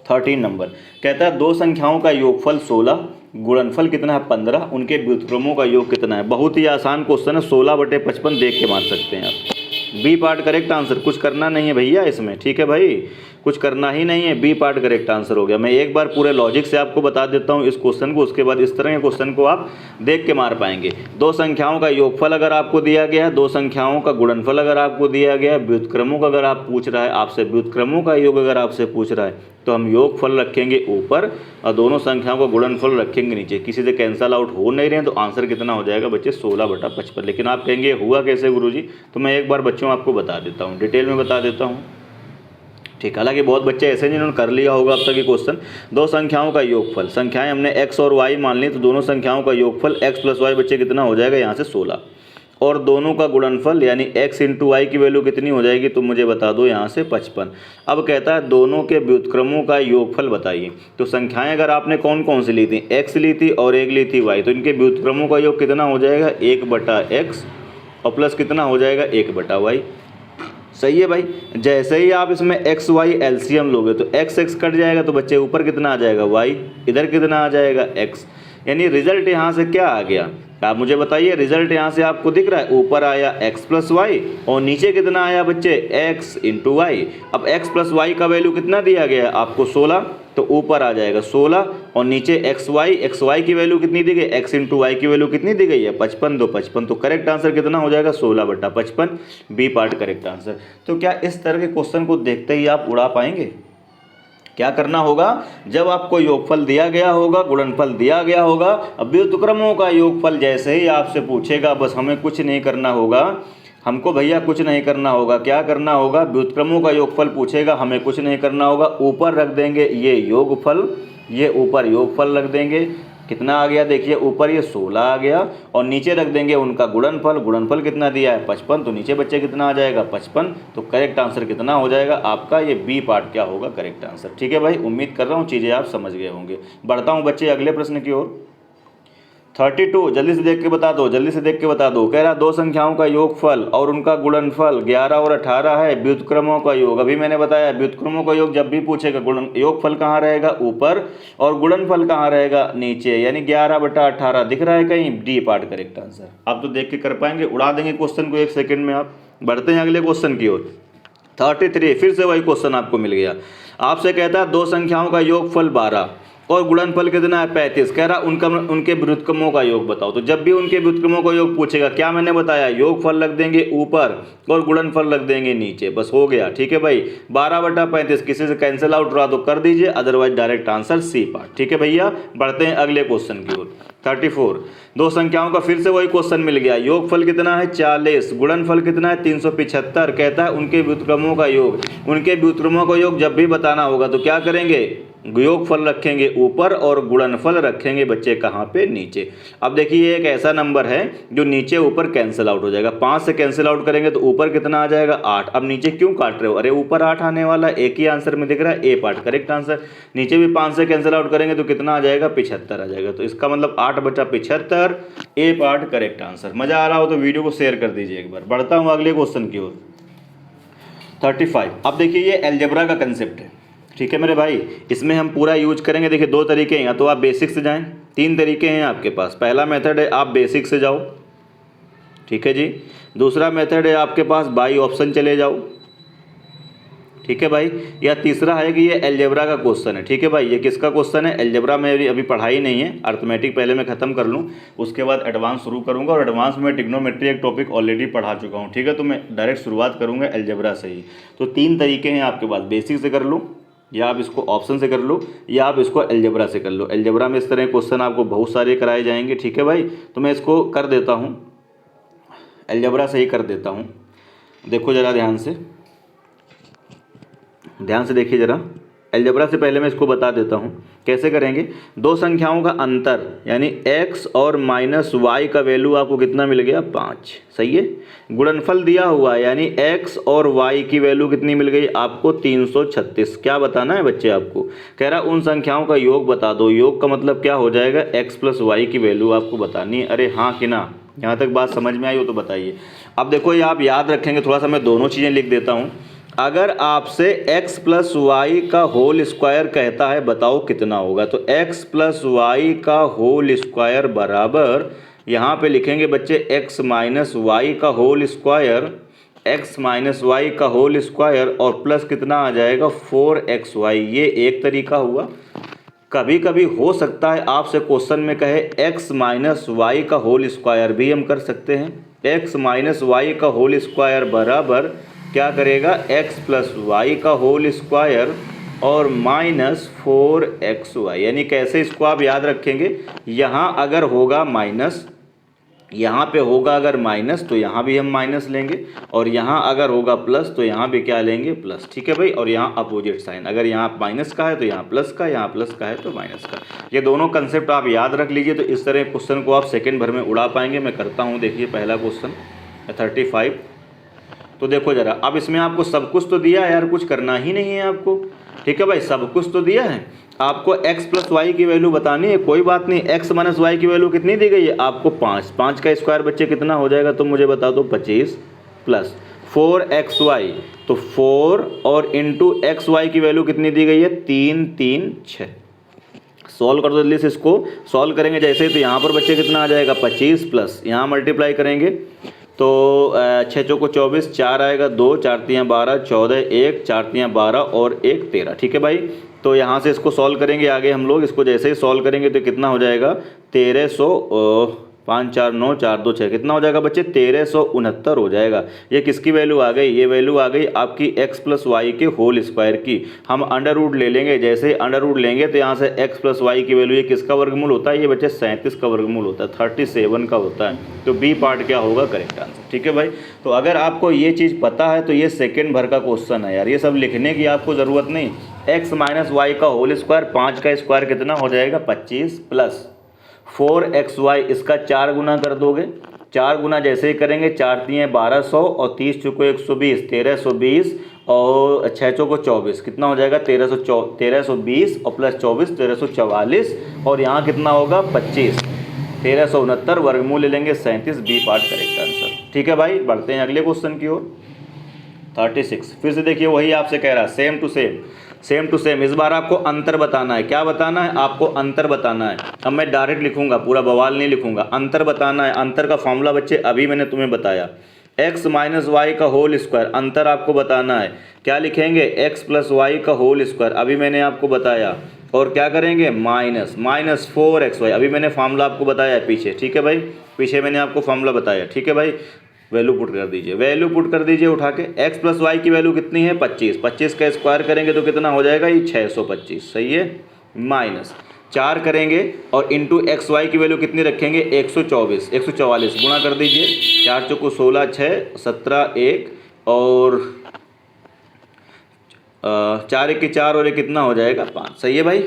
13 नंबर कहता है दो संख्याओं का योगफल 16, गुणनफल कितना है? 15, उनके व्युत्क्रमों का योग कितना है? बहुत ही आसान क्वेश्चन है, 16/55 देख के मान सकते हैं आप। B part correct answer. कुछ करना नहीं है भैया इसमें। ठीक है भाई, कुछ करना ही नहीं है। बी पार्ट करेक्ट आंसर हो गया। मैं एक बार पूरे लॉजिक से आपको बता देता हूँ इस क्वेश्चन को, उसके बाद इस तरह के क्वेश्चन को आप देख के मार पाएंगे। दो संख्याओं का योगफल अगर आपको दिया गया है, दो संख्याओं का गुणनफल अगर आपको दिया गया है, व्युत्क्रमों का अगर आप पूछ रहा है आपसे, व्युत्क्रमों का योग अगर आपसे पूछ रहा है, तो हम योगफल रखेंगे ऊपर और दोनों संख्याओं का गुणनफल रखेंगे नीचे। किसी से कैंसल आउट हो नहीं रहे हैं, तो आंसर कितना हो जाएगा बच्चे? 16/55। लेकिन आप कहेंगे हुआ कैसे गुरुजी? तो मैं एक बार बच्चों आपको बता देता हूँ, डिटेल में बता देता हूँ। ठीक। हालांकि बहुत बच्चे ऐसे जिन्होंने कर लिया होगा अब तक ये क्वेश्चन। दो संख्याओं का योगफल, संख्याएं हमने x और y मान ली, तो दोनों संख्याओं का योगफल x + y बच्चे कितना हो जाएगा? यहाँ से 16। और दोनों का गुणनफल यानी x × y की वैल्यू कितनी हो जाएगी? तो मुझे बता दो यहाँ से 55। अब कहता है दोनों के व्युत्क्रमों का योगफल बताइए। तो संख्याएं अगर आपने कौन कौन सी ली थी? x ली थी और एक ली थी y, तो इनके व्युत्क्रमों का योग कितना हो जाएगा? 1/x और प्लस कितना हो जाएगा? 1/y। सही है भाई। जैसे ही आप इसमें x y एलसीएम लोगे तो x कट जाएगा, तो बच्चे ऊपर कितना आ जाएगा? y, इधर कितना आ जाएगा? x। यानी रिजल्ट यहाँ से क्या आ गया? आप मुझे बताइए। रिजल्ट यहाँ से आपको दिख रहा है, ऊपर आया x + y और नीचे कितना आया बच्चे? x × y। अब x + y का वैल्यू कितना दिया गया है आपको? 16। तो ऊपर आ जाएगा 16 और नीचे xy की वैल्यू कितनी दी गई? x × y की वैल्यू कितनी दी गई है? 55। 55। तो करेक्ट आंसर कितना हो जाएगा? 16/55। B part correct answer. तो क्या इस तरह के क्वेश्चन को देखते ही आप उड़ा पाएंगे? क्या करना होगा? जब आपको योगफल दिया गया होगा, गुणनफल दिया गया होगा, अब व्युत्क्रमों का योगफल जैसे ही आपसे पूछेगा, बस हमें कुछ नहीं करना होगा। हमको भैया कुछ नहीं करना होगा। क्या करना होगा? व्युत्क्रमों का योगफल पूछेगा, हमें कुछ नहीं करना होगा। ऊपर रख देंगे ये योगफल, ये ऊपर योगफल रख देंगे। कितना आ गया देखिए? ऊपर ये 16 आ गया और नीचे रख देंगे उनका गुणनफल। गुणनफल कितना दिया है? 55। तो नीचे बच्चे कितना आ जाएगा? 55। तो करेक्ट आंसर कितना हो जाएगा आपका? ये बी पार्ट क्या होगा करेक्ट आंसर। ठीक है भाई, उम्मीद कर रहा हूँ चीज़ें आप समझ गए होंगे। बढ़ता हूँ बच्चे अगले प्रश्न की ओर। 32 जल्दी से देख के बता दो, जल्दी से देख के बता दो। कह रहा दो संख्याओं का योगफल और उनका गुणनफल 11 और 18 है, व्युत्क्रमों का योग। अभी मैंने बताया व्युत्क्रमों का योग जब भी पूछेगा, योगफल कहाँ रहेगा? ऊपर, और गुणनफल कहाँ रहेगा? नीचे। यानी 11/18 दिख रहा है कहीं? D part correct answer. आप तो देख के कर पाएंगे, उड़ा देंगे क्वेश्चन को 1 सेकंड में आप। बढ़ते हैं अगले क्वेश्चन की ओर। 33 फिर से वही क्वेश्चन आपको मिल गया। आपसे कहता है दो संख्याओं का योगफल 12 और गुणनफल कितना है? 35। कह रहा उनके व्युत्क्रमों का योग बताओ। तो जब भी उनके व्युत्क्रमों का योग पूछेगा, क्या मैंने बताया? योगफल रख देंगे ऊपर और गुणनफल रख देंगे नीचे। बस हो गया। ठीक है भाई। 12/35 किसी से कैंसिल आउट रहा तो कर दीजिए, otherwise direct answer C part. ठीक है भैया। बढ़ते हैं अगले क्वेश्चन की ओर। 34 दो संख्याओं का फिर से वही क्वेश्चन मिल गया। योगफल कितना है? 40। गुणनफल कितना है? 375। कहता है उनके व्युत्क्रमों का योग। उनके व्युत्क्रमों का योग जब भी बताना होगा तो क्या करेंगे, योगफल रखेंगे ऊपर और गुणनफल रखेंगे बच्चे कहाँ पे, नीचे। अब देखिए ये एक ऐसा नंबर है जो नीचे ऊपर कैंसिल आउट हो जाएगा। 5 से कैंसिल आउट करेंगे तो ऊपर कितना आ जाएगा, 8। अब नीचे क्यों काट रहे हो, अरे ऊपर 8 आने वाला, एक ही आंसर में दिख रहा है, ए पार्ट करेक्ट आंसर। नीचे भी 5 से कैंसिल आउट करेंगे तो कितना आ जाएगा, 75 आ जाएगा। तो इसका मतलब 8 बचा 75, ए पार्ट करेक्ट आंसर। मजा आ रहा हो तो वीडियो को शेयर कर दीजिए एक बार। बढ़ता हूँ अगले क्वेश्चन की ओर, 35। अब देखिए ये अलजेब्रा का कंसेप्ट है, ठीक है मेरे भाई। इसमें हम पूरा यूज करेंगे। देखिए 2 तरीके हैं, या तो आप बेसिक से जाएं, 3 तरीके हैं आपके पास। पहला मेथड है आप बेसिक से जाओ, ठीक है जी। दूसरा मेथड है आपके पास बाई ऑप्शन चले जाओ, ठीक है भाई। या तीसरा है कि ये अलजेब्रा का क्वेश्चन है, ठीक है भाई। ये किसका क्वेश्चन है, अलजेब्रा में अभी पढ़ाई नहीं है, अर्थमेटिक पहले मैं खत्म कर लूँ, उसके बाद एडवांस शुरू करूँगा। और एडवांस में ट्रिग्नोमेट्री एक टॉपिक ऑलरेडी पढ़ा चुका हूँ, ठीक है। तो मैं डायरेक्ट शुरुआत करूँगा अलजेब्रा से ही। तो 3 तरीके हैं आपके पास, बेसिक से कर लो, या आप इसको ऑप्शन से कर लो, या आप इसको अलजेब्रा से कर लो। अलजेब्रा में इस तरह क्वेश्चन आपको बहुत सारे कराए जाएंगे, ठीक है भाई। तो मैं इसको कर देता हूँ, अलजेब्रा से ही कर देता हूँ। देखो ज़रा ध्यान से देखिए ज़रा। अलजेब्रा से पहले मैं इसको बता देता हूँ कैसे करेंगे। 2 संख्याओं का अंतर यानी x और -y का वैल्यू आपको कितना मिल गया, 5, सही है। गुणनफल दिया हुआ है यानी x और y की वैल्यू कितनी मिल गई आपको, 336। क्या बताना है बच्चे आपको, कह रहा उन संख्याओं का योग बता दो। योग का मतलब क्या हो जाएगा, x + y की वैल्यू आपको बतानी है। अरे हाँ कि ना, यहाँ तक बात समझ में आई हो तो बताइए। अब देखो ये आप याद रखेंगे, थोड़ा सा मैं दोनों चीज़ें लिख देता हूँ। अगर आपसे x + y का होल स्क्वायर कहता है बताओ कितना होगा, तो x + y का होल स्क्वायर बराबर, यहाँ पे लिखेंगे बच्चे x - y का होल स्क्वायर, x - y का होल स्क्वायर और प्लस कितना आ जाएगा, 4xy। ये एक तरीका हुआ। कभी कभी हो सकता है आपसे क्वेश्चन में कहे x - y का होल स्क्वायर, भी हम कर सकते हैं। x - y का होल स्क्वायर बराबर क्या करेगा, x + y का होल स्क्वायर और -4xy। यानी कैसे इसको आप याद रखेंगे, यहाँ अगर होगा माइनस, यहाँ पे होगा अगर माइनस तो यहाँ भी हम माइनस लेंगे, और यहाँ अगर होगा प्लस तो यहाँ भी क्या लेंगे, प्लस, ठीक है भाई। और यहाँ अपोजिट साइन, अगर यहाँ माइनस का है तो यहाँ प्लस का, यहाँ प्लस का है तो माइनस का। ये दोनों कंसेप्ट आप याद रख लीजिए, तो इस तरह क्वेश्चन को आप सेकंड भर में उड़ा पाएंगे। मैं करता हूँ, देखिए पहला क्वेश्चन 35। तो देखो ज़रा, अब इसमें आपको सब कुछ तो दिया है यार, कुछ करना ही नहीं है आपको, ठीक है भाई। सब कुछ तो दिया है, आपको x + y की वैल्यू बतानी है। कोई बात नहीं, x - y की वैल्यू कितनी दी गई है आपको, 5। 5 का स्क्वायर बच्चे कितना हो जाएगा, तो मुझे बता दो, 25 प्लस 4xy। तो 4 और इंटू xy की वैल्यू कितनी दी गई है, 3 3 6। सॉल्व कर दो जल्दी से, इसको सॉल्व करेंगे जैसे, तो यहाँ पर बच्चे कितना आ जाएगा, 25 प्लस यहाँ मल्टीप्लाई करेंगे तो 6 चौको 24, 4 आएगा, 2 4 3 12, 14 1 4 3 12 और 1 13, ठीक है भाई। तो यहाँ से इसको सॉल्व करेंगे आगे हम लोग। इसको जैसे ही सॉल्व करेंगे तो कितना हो जाएगा, 1300, 5 4 9 4 2 6, कितना हो जाएगा बच्चे, 1369 हो जाएगा। ये किसकी वैल्यू आ गई, ये वैल्यू आ गई आपकी x + y के होल स्क्वायर की। हम अंडर रूट ले लेंगे, जैसे ही अंडर रूट लेंगे तो यहाँ से x + y की वैल्यू, ये किसका वर्गमूल होता है, ये बच्चे 37 का वर्गमूल होता है, 37 का होता है। तो बी पार्ट क्या होगा, करेक्ट आंसर, ठीक है भाई। तो अगर आपको ये चीज़ पता है तो ये सेकेंड भर का क्वेश्चन है यार, ये सब लिखने की आपको ज़रूरत नहीं। x - y का होल स्क्वायर, 5 का स्क्वायर कितना हो जाएगा, 25 प्लस 4xy, इसका 4 गुना कर दोगे। 4 गुना जैसे ही करेंगे, 4 3 1200 और 30 चौको 120, 1320 और 6 चौको 24, कितना हो जाएगा, 1320 और प्लस 24 1344, और यहाँ कितना होगा, 25, 1369 वर्गमूल ले लेंगे 37, बी पार्ट करेक्ट आंसर, ठीक है भाई। बढ़ते हैं अगले क्वेश्चन की ओर, 36। फिर से देखिए वही आपसे कह रहा है, सेम टू सेम। इस बार आपको अंतर बताना है। क्या बताना है आपको, अंतर बताना है। अब मैं डायरेक्ट लिखूंगा, पूरा बवाल नहीं लिखूंगा, अंतर बताना है। अंतर का फॉर्मूला बच्चे अभी मैंने तुम्हें बताया, x - y का होल स्क्वायर, अंतर आपको बताना है। क्या लिखेंगे, x + y का होल स्क्वायर, अभी मैंने आपको बताया। और क्या करेंगे, -4xy, अभी मैंने फार्मूला आपको बताया है पीछे, ठीक है भाई, पीछे मैंने आपको फार्मूला बताया, ठीक है भाई। वैल्यू पुट कर दीजिए, वैल्यू पुट कर दीजिए उठा के। x + y की वैल्यू कितनी है, 25। 25 का स्क्वायर करेंगे तो कितना हो जाएगा, ये 625, सही है। माइनस 4 करेंगे और इंटू xy की वैल्यू कितनी रखेंगे, 144 गुणा कर दीजिए। 4 चौको 16, 6 17 1 और 4 1 की 4 और ये कितना हो जाएगा 5। सही है भाई,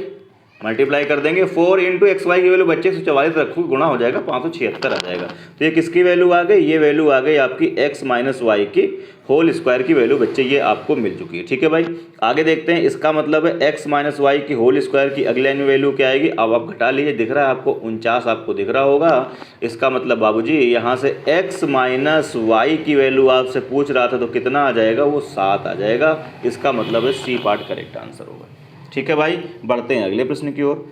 मल्टीप्लाई कर देंगे 4 इंटू एक्स वाई की वैल्यू बच्चे 144 रखो, गुणा हो जाएगा 576 आ जाएगा। तो ये किसकी वैल्यू आ गई, ये वैल्यू आ गई आपकी x माइनस वाई की होल स्क्वायर की वैल्यू बच्चे, ये आपको मिल चुकी है। ठीक है भाई, आगे देखते हैं। इसका मतलब है x माइनस वाई की होल स्क्वायर की अगले लाइन में वैल्यू क्या आएगी, अब आप घटा लीजिए, दिख रहा है आपको 49 आपको दिख रहा होगा। इसका मतलब बाबूजी यहाँ से x माइनस वाई की वैल्यू आपसे पूछ रहा था तो कितना आ जाएगा, वो 7 आ जाएगा। इसका मतलब है सी पार्ट करेक्ट आंसर होगा। ठीक है भाई, बढ़ते हैं अगले प्रश्न की ओर।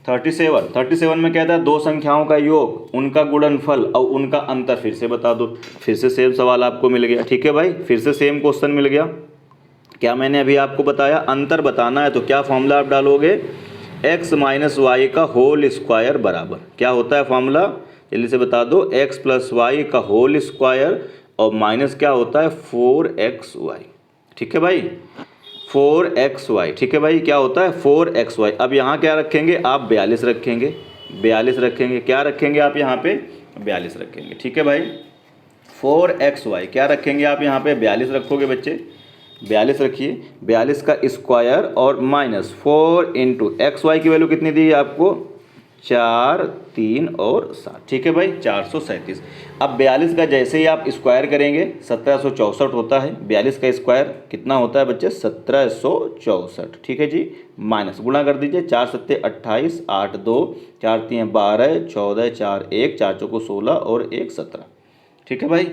37 में कहता है दो संख्याओं का योग, उनका गुणनफल और उनका अंतर फिर से बता दो। फिर से सेम सवाल आपको मिल गया। ठीक है भाई, फिर से सेम क्वेश्चन मिल गया। क्या मैंने अभी आपको बताया, अंतर बताना है तो क्या फॉर्मूला आप डालोगे, x माइनस वाई का होल स्क्वायर बराबर क्या होता है फॉर्मूला, जल्दी से बता दो। x प्लस वाई का होल स्क्वायर और माइनस क्या होता है 4xy। ठीक है भाई, 4xy। ठीक है भाई, क्या होता है 4xy। अब यहाँ क्या रखेंगे आप, 42 रखेंगे, 42 रखेंगे। क्या रखेंगे आप यहाँ पे, 42 रखेंगे। ठीक है भाई, 4xy क्या रखेंगे आप यहाँ पे, 42 रखोगे बच्चे, 42 रखिए। 42 का स्क्वायर और माइनस 4 इंटू एक्स वाई की वैल्यू कितनी दी है आपको, 4 3 और 7। ठीक है भाई, 437। अब 42 का जैसे ही आप स्क्वायर करेंगे 1764 होता है। 42 का स्क्वायर कितना होता है बच्चे, 1764। ठीक है जी, माइनस गुणा कर दीजिए, 4 7 28, 8 2, 4 3 12, 14 4 1, 4 चौको 16 और 1 17। ठीक है भाई,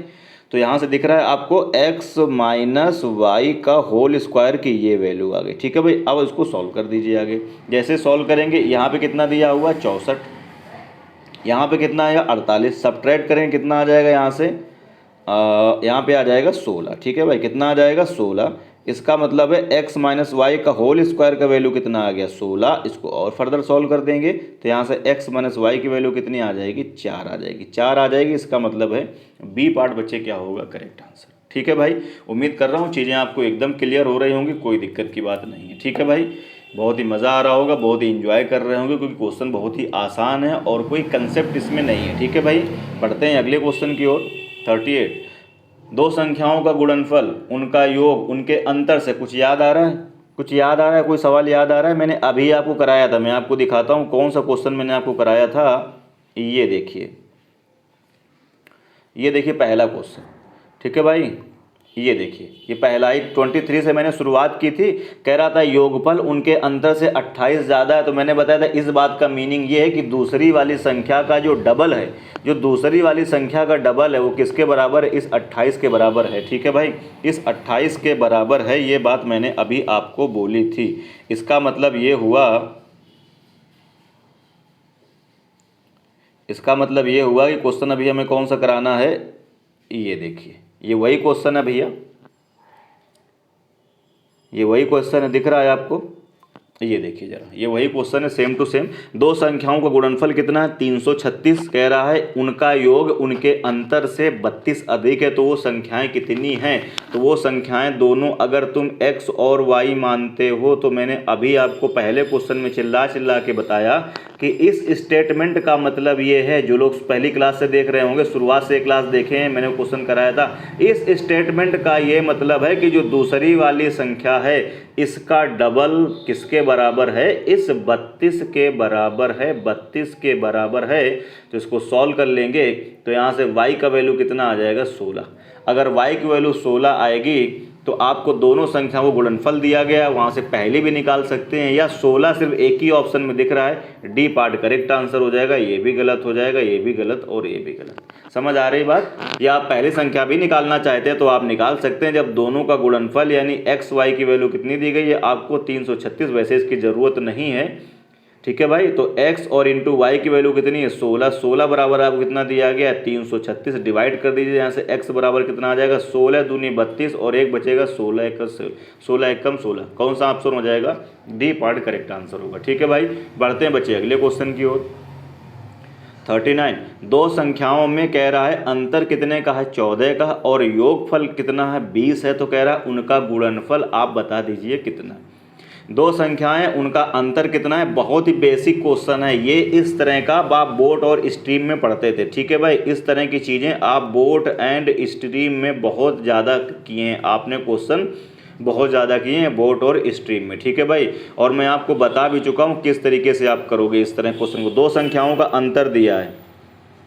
तो यहाँ से दिख रहा है आपको x माइनस वाई का होल स्क्वायर की ये वैल्यू आ गई। ठीक है भाई, अब इसको सॉल्व कर दीजिए आगे। जैसे सॉल्व करेंगे, यहाँ पे कितना दिया हुआ 64, यहाँ पे कितना आएगा 48, सब्ट्रैक्ट करेंगे कितना आ जाएगा यहाँ से, यहाँ पे आ जाएगा 16। ठीक है भाई, कितना आ जाएगा 16। इसका मतलब है x माइनस वाई का होल स्क्वायर का वैल्यू कितना आ गया 16। इसको और फर्दर सॉल्व कर देंगे तो यहाँ से x माइनस वाई की वैल्यू कितनी आ जाएगी, 4 आ जाएगी, 4 आ जाएगी। इसका मतलब है बी पार्ट बच्चे क्या होगा, करेक्ट आंसर। ठीक है भाई, उम्मीद कर रहा हूँ चीज़ें आपको एकदम क्लियर हो रही होंगी, कोई दिक्कत की बात नहीं है। ठीक है भाई, बहुत ही मज़ा आ रहा होगा, बहुत ही इंजॉय कर रहे होंगे क्योंकि क्वेश्चन बहुत ही आसान है और कोई कंसेप्ट इसमें नहीं है। ठीक है भाई, बढ़ते हैं अगले क्वेश्चन की ओर। 38, दो संख्याओं का गुणनफल, उनका योग, उनके अंतर से कुछ याद आ रहा है, कुछ याद आ रहा है, कोई सवाल याद आ रहा है। मैंने अभी आपको कराया था, मैं आपको दिखाता हूँ कौन सा क्वेश्चन मैंने आपको कराया था। ये देखिए, ये देखिए पहला क्वेश्चन। ठीक है भाई, ये देखिए, ये पहला ही 23 से मैंने शुरुआत की थी। कह रहा था योगफल उनके अंतर से 28 ज़्यादा है, तो मैंने बताया था इस बात का मीनिंग ये है कि दूसरी वाली संख्या का जो डबल है, जो दूसरी वाली संख्या का डबल है वो किसके बराबर है, इस 28 के बराबर है। ठीक है भाई, इस 28 के बराबर है, ये बात मैंने अभी आपको बोली थी। इसका मतलब ये हुआ, इसका मतलब ये हुआ कि क्वेश्चन अभी हमें कौन सा कराना है, ये देखिए, ये वही क्वेश्चन है भैया, ये वही क्वेश्चन है, दिख रहा है आपको, ये देखिए जरा, ये वही क्वेश्चन है सेम टू सेम। दो संख्याओं का गुणनफल कितना है 336, कह रहा है उनका योग उनके अंतर से 32 अधिक है, तो वो संख्याएं कितनी हैं, तो वो संख्याएं दोनों अगर तुम x और y मानते हो, तो मैंने अभी आपको पहले क्वेश्चन में चिल्ला चिल्ला के बताया कि इस स्टेटमेंट का मतलब ये है, जो लोग पहली क्लास से देख रहे होंगे, शुरुआत से क्लास देखे हैं, मैंने क्वेश्चन कराया था, इस स्टेटमेंट का ये मतलब है कि जो दूसरी वाली संख्या है इसका डबल किसके बराबर है, इस 32 के बराबर है, 32 के बराबर है। तो इसको सॉल्व कर लेंगे तो यहाँ से y का वैल्यू कितना आ जाएगा 16। अगर y की वैल्यू 16 आएगी तो आपको दोनों संख्याओं को गुणनफल दिया गया, वहाँ से पहले भी निकाल सकते हैं, या 16 सिर्फ एक ही ऑप्शन में दिख रहा है, डी पार्ट करेक्ट आंसर हो जाएगा। ये भी गलत हो जाएगा, ये भी गलत और ये भी गलत। समझ आ रही बात, या आप पहली संख्या भी निकालना चाहते हैं तो आप निकाल सकते हैं, जब दोनों का गुणनफल यानी एक्स वाई की वैल्यू कितनी दी गई है आपको 336, वैसे इसकी ज़रूरत नहीं है। ठीक है भाई, तो x और इंटू वाई की वैल्यू कितनी है 16, 16 बराबर आपको कितना दिया गया है 336, डिवाइड कर दीजिए, यहाँ से x बराबर कितना आ जाएगा 16 दूनी 32 और एक बचेगा 16 एकम 16। कौन सा ऑप्शन हो जाएगा, डी पार्ट करेक्ट आंसर होगा। ठीक है भाई, बढ़ते हैं बच्चे अगले क्वेश्चन की ओर। 39, दो संख्याओं में कह रहा है अंतर कितने का है 14 का और योगफल कितना है 20 है, तो कह रहा है उनका गुणनफल आप बता दीजिए कितना है। दो संख्याएं, उनका अंतर कितना है, बहुत ही बेसिक क्वेश्चन है ये। इस तरह का आप बोर्ड और स्ट्रीम में पढ़ते थे। ठीक है भाई, इस तरह की चीज़ें आप बोर्ड एंड स्ट्रीम में बहुत ज़्यादा किए हैं आपने क्वेश्चन, बहुत ज़्यादा किए हैं बोट और स्ट्रीम में, ठीक है भाई। और मैं आपको बता भी चुका हूँ किस तरीके से आप करोगे इस तरह क्वेश्चन को। दो संख्याओं का अंतर दिया है,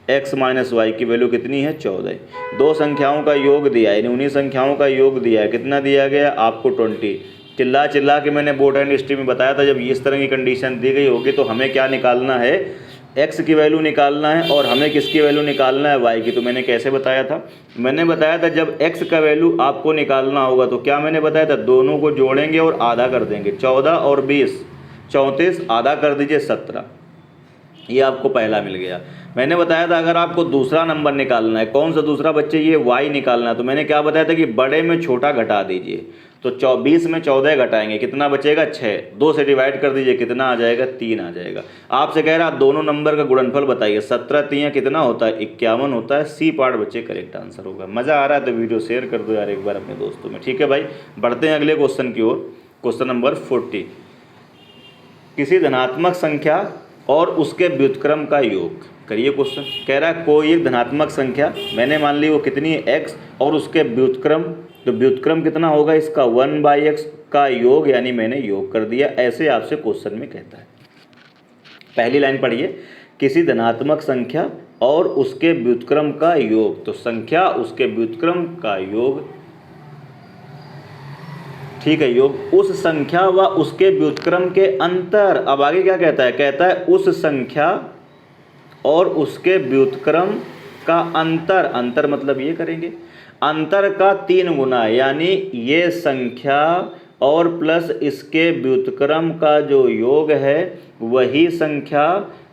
x माइनस वाई की वैल्यू कितनी है 14। दो संख्याओं का योग दिया है, उन्हीं संख्याओं का योग दिया है, कितना दिया गया आपको 20। चिल्ला चिल्ला के मैंने बोट एंड स्ट्रीम में बताया था, जब इस तरह की कंडीशन दी गई होगी तो हमें क्या निकालना है, x की वैल्यू निकालना है और हमें किसकी वैल्यू निकालना है, y की। तो मैंने कैसे बताया था, मैंने बताया था जब x का वैल्यू आपको निकालना होगा तो क्या मैंने बताया था, दोनों को जोड़ेंगे और आधा कर देंगे। 14 और 20 34, आधा कर दीजिए 17, ये आपको पहला मिल गया। मैंने बताया था अगर आपको दूसरा नंबर निकालना है, कौन सा दूसरा बच्चे, ये y निकालना है, तो मैंने क्या बताया था कि बड़े में छोटा घटा दीजिए। तो 20 में 14 घटाएंगे, कितना बचेगा 6, 2 से डिवाइड कर दीजिए, कितना आ जाएगा 3 आ जाएगा। आपसे कह रहा दोनों नंबर का गुणनफल बताइए, 17 3 कितना होता है 51 होता है। सी पार्ट बच्चे करेक्ट आंसर होगा। मज़ा आ रहा है तो वीडियो शेयर कर दो यार एक बार अपने दोस्तों में, ठीक है भाई। बढ़ते हैं अगले क्वेश्चन की ओर। क्वेश्चन नंबर 40, किसी धनात्मक संख्या और उसके व्युत्क्रम का योग करिए। क्वेश्चन कह रहा है कोई एक धनात्मक संख्या, मैंने मान ली वो कितनी है x, और उसके व्युत्क्रम, तो व्युत्क्रम कितना होगा इसका 1/x का योग, यानी मैंने योग कर दिया। ऐसे आपसे क्वेश्चन में कहता है। पहली लाइन पढ़िए, किसी धनात्मक संख्या और उसके व्युत्क्रम का योग, तो संख्या उसके व्युत्क्रम का योग, ठीक है, योग उस संख्या व उसके व्युत्क्रम के अंतर। अब आगे क्या कहता है, कहता है उस संख्या और उसके व्युत्क्रम का अंतर, अंतर मतलब ये करेंगे अंतर का 3 गुना, यानी ये संख्या और प्लस इसके व्युत्क्रम का जो योग है वही संख्या,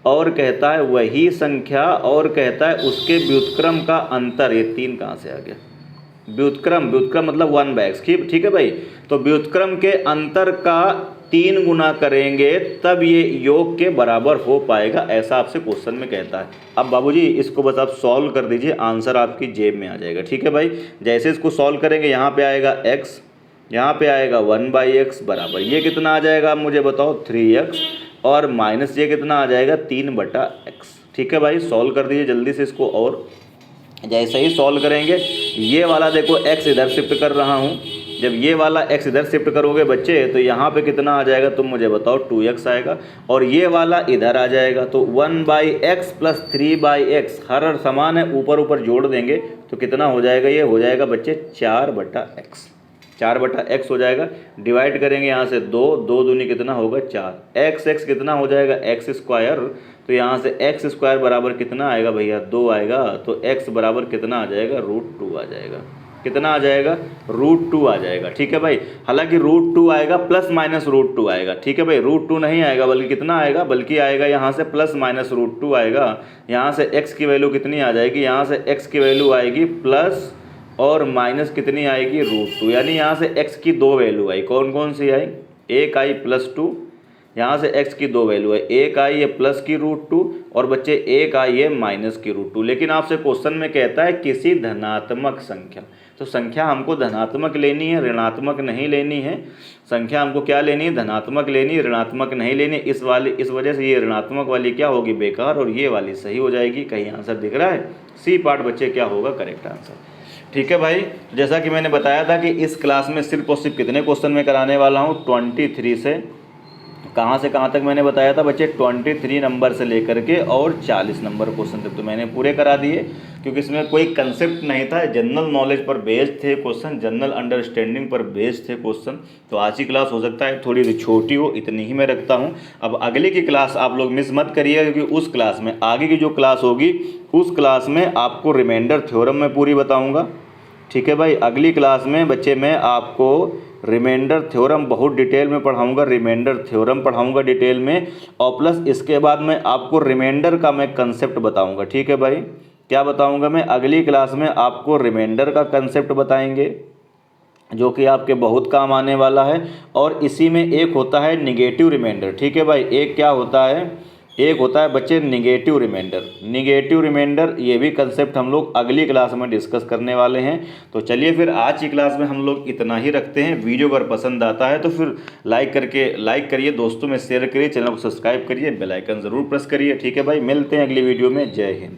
और कहता है वही संख्या, और कहता है उसके व्युत्क्रम का अंतर। ये 3 कहाँ से आ गया, व्युत्क्रम, व्युत्क्रम मतलब 1/x, ठीक है भाई। तो व्युत्क्रम के अंतर का 3 गुना करेंगे तब ये योग के बराबर हो पाएगा, ऐसा आपसे क्वेश्चन में कहता है। अब बाबूजी इसको बस आप सॉल्व कर दीजिए, आंसर आपकी जेब में आ जाएगा, ठीक है भाई। जैसे इसको सॉल्व करेंगे, यहाँ पे आएगा x, यहाँ पे आएगा 1/x बराबर, ये कितना आ जाएगा आप मुझे बताओ 3x, और माइनस ये कितना आ जाएगा 3/x, ठीक है भाई। सॉल्व कर दीजिए जल्दी से इसको, और जैसे ही सॉल्व करेंगे ये वाला देखो x इधर शिफ्ट कर रहा हूँ, जब ये वाला x इधर शिफ्ट करोगे बच्चे तो यहाँ पे कितना आ जाएगा तुम मुझे बताओ 2x आएगा, और ये वाला इधर आ जाएगा, तो 1/x प्लस 3/x हर समान है, ऊपर ऊपर जोड़ देंगे तो कितना हो जाएगा, ये हो जाएगा बच्चे 4/x, 4/x हो जाएगा। डिवाइड करेंगे यहाँ से 2, 2 दूनी कितना होगा 4, x कितना हो जाएगा x स्क्वायर, तो यहाँ से x स्क्वायर बराबर कितना आएगा भैया 2 आएगा, तो x बराबर कितना आ जाएगा √2 आ जाएगा, कितना आ जाएगा √2 आ जाएगा, ठीक है भाई। हालांकि √2 आएगा प्लस माइनस √2 आएगा, ठीक है भाई, √2 नहीं आएगा बल्कि कितना आएगा, बल्कि आएगा यहाँ से प्लस माइनस √2 आएगा। यहाँ से x की वैल्यू कितनी आ जाएगी, यहाँ से x की वैल्यू आएगी प्लस और माइनस कितनी आएगी √2, यानी यहाँ से x की 2 वैल्यू आई, कौन कौन सी आई, एक आई +2, यहाँ से x की 2 वैल्यू है, एक आई है प्लस की √2 और बच्चे एक आई है माइनस की √2। लेकिन आपसे क्वेश्चन में कहता है किसी धनात्मक संख्या, तो संख्या हमको धनात्मक लेनी है, ऋणात्मक नहीं लेनी है। संख्या हमको क्या लेनी है, धनात्मक लेनी है, ऋणात्मक नहीं लेनी। इस वजह से ये ऋणात्मक वाली क्या होगी बेकार, और ये वाली सही हो जाएगी। कहीं आंसर दिख रहा है, सी पार्ट बच्चे क्या होगा करेक्ट आंसर, ठीक है भाई। जैसा कि मैंने बताया था कि इस क्लास में सिर्फ और सिर्फ कितने क्वेश्चन में कराने वाला हूँ, 23 से कहाँ से कहाँ तक मैंने बताया था बच्चे, 23 नंबर से लेकर के और 40 नंबर क्वेश्चन तक तो मैंने पूरे करा दिए, क्योंकि इसमें कोई कंसेप्ट नहीं था, जनरल नॉलेज पर बेस्ड थे क्वेश्चन, जनरल अंडरस्टैंडिंग पर बेस्ड थे क्वेश्चन। तो आज की क्लास हो सकता है थोड़ी छोटी हो, इतनी ही मैं रखता हूँ। अब अगले की क्लास आप लोग मिस मत करिएगा, क्योंकि उस क्लास में आगे की जो क्लास होगी उस क्लास में आपको रिमाइंडर थ्योरम मैं पूरी बताऊँगा, ठीक है भाई। अगली क्लास में बच्चे मैं आपको रिमाइंडर थ्योरम बहुत डिटेल में पढ़ाऊंगा, रिमाइंडर थ्योरम पढ़ाऊंगा डिटेल में, और प्लस इसके बाद मैं आपको रिमाइंडर का मैं कंसेप्ट बताऊंगा, ठीक है भाई। क्या बताऊंगा मैं, अगली क्लास में आपको रिमाइंडर का कंसेप्ट बताएंगे जो कि आपके बहुत काम आने वाला है। और इसी में एक होता है निगेटिव रिमाइंडर, ठीक है भाई। एक क्या होता है, एक होता है बच्चे निगेटिव रिमाइंडर, निगेटिव रिमाइंडर, ये भी कंसेप्ट हम लोग अगली क्लास में डिस्कस करने वाले हैं। तो चलिए फिर आज की क्लास में हम लोग इतना ही रखते हैं। वीडियो अगर पसंद आता है तो फिर लाइक करिए, दोस्तों में शेयर करिए, चैनल को सब्सक्राइब करिए, बेल आइकन ज़रूर प्रेस करिए, ठीक है भाई। मिलते हैं अगली वीडियो में, जय हिंद।